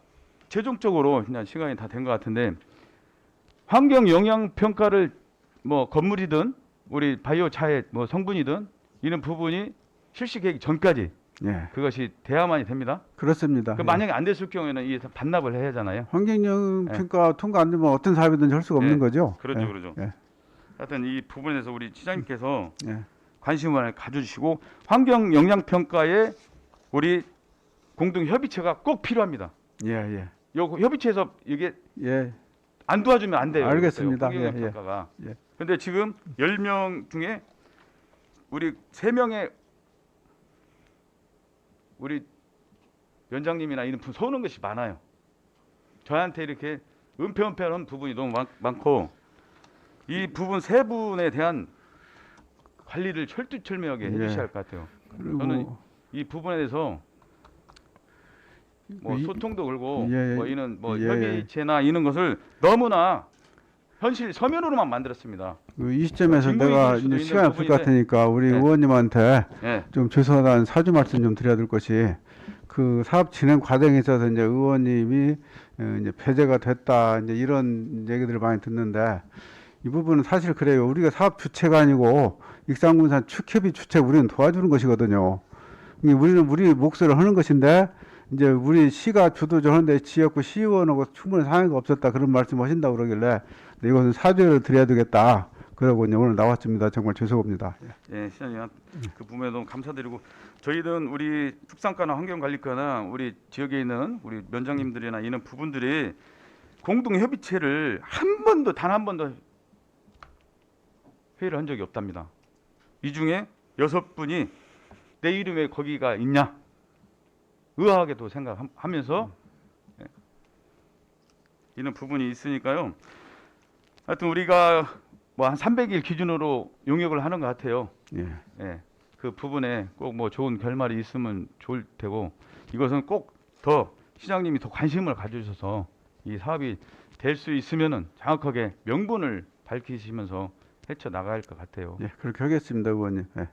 최종적으로 그냥 시간이 다 된 것 같은데 환경 영향 평가를 뭐 건물이든 우리 바이오 차의 뭐 성분이든 이런 부분이 실시 계획 전까지 예, 그것이 돼야만이 됩니다. 그렇습니다. 만약에 안 됐을 경우에는 이 반납을 해야 하잖아요. 환경영 평가 통과 안 되면 어떤 사업이든지 할 수가 없는 거죠. 그렇죠, 예, 그렇죠. 예, 하여튼 이 부분에 대해서 우리 시장님께서 예. 관심을 가져주시고 환경 영향 평가에 우리 공동 협의체가 꼭 필요합니다. 예, 예. 요 협의체에서 이게 예, 안 도와주면 안 돼요. 알겠습니다. 환경 영향 예, 예. 평가가. 예. 근데 지금 10명 중에 우리 3명의 우리 위원장님이나 이런 분 서우는 것이 많아요. 저한테 이렇게 은폐한 부분이 너무 많고 이 부분 3분에 대한 관리를 철두철미하게 해주셔야 할 것 같아요. 그리고 저는 이 부분에 대해서 뭐 이- 소통도 걸고 예, 뭐 이런 뭐 예, 협의체나 이런 것을 너무나 현실 서면으로만 만들었습니다. 이 시점에서 진국이 내가 될 수도 이제 있는 시간이 없을 것 부분인데. 같으니까 우리 네. 의원님한테 예. 좀 죄송하다는 사주 말씀 좀 드려야 될 것이 그 사업 진행 과정에 있어서 이제 의원님이 이제 배제가 됐다 이제 이런 얘기들을 많이 듣는데 이 부분은 사실 그래요. 우리가 사업 주체가 아니고 익산군산 축협이 주체 우리는 도와주는 것이거든요. 우리는 우리 몫을 하는 것인데 이제 우리 시가 주도적으로 하는데 지역구 시의원하고 충분히 상의가 없었다 그런 말씀하신다고 그러길래 이것은 사죄를 드려야 되겠다. 그러고 이제 오늘 나왔습니다. 정말 죄송합니다. 예, 시장님 그 부분에 너무 감사드리고 저희는 우리 축산과나 환경관리과나 우리 지역에 있는 우리 면장님들이나 이런 부분들이 공동 협의체를 단 한 번도 회의를 한 적이 없답니다. 이 중에 6분이 내 이름에 거기가 있냐 의아하게도 생각하면서 이런 부분이 있으니까요. 하여튼 우리가 뭐 한 300일 기준으로 용역을 하는 것 같아요. 예. 예, 그 부분에 꼭 뭐 좋은 결말이 있으면 좋을 테고 이것은 꼭 더 시장님이 더 관심을 가져주셔서 이 사업이 될 수 있으면은 정확하게 명분을 밝히시면서 헤쳐 나가야 할 것 같아요. 예, 그렇게 하겠습니다, 의원님. 예.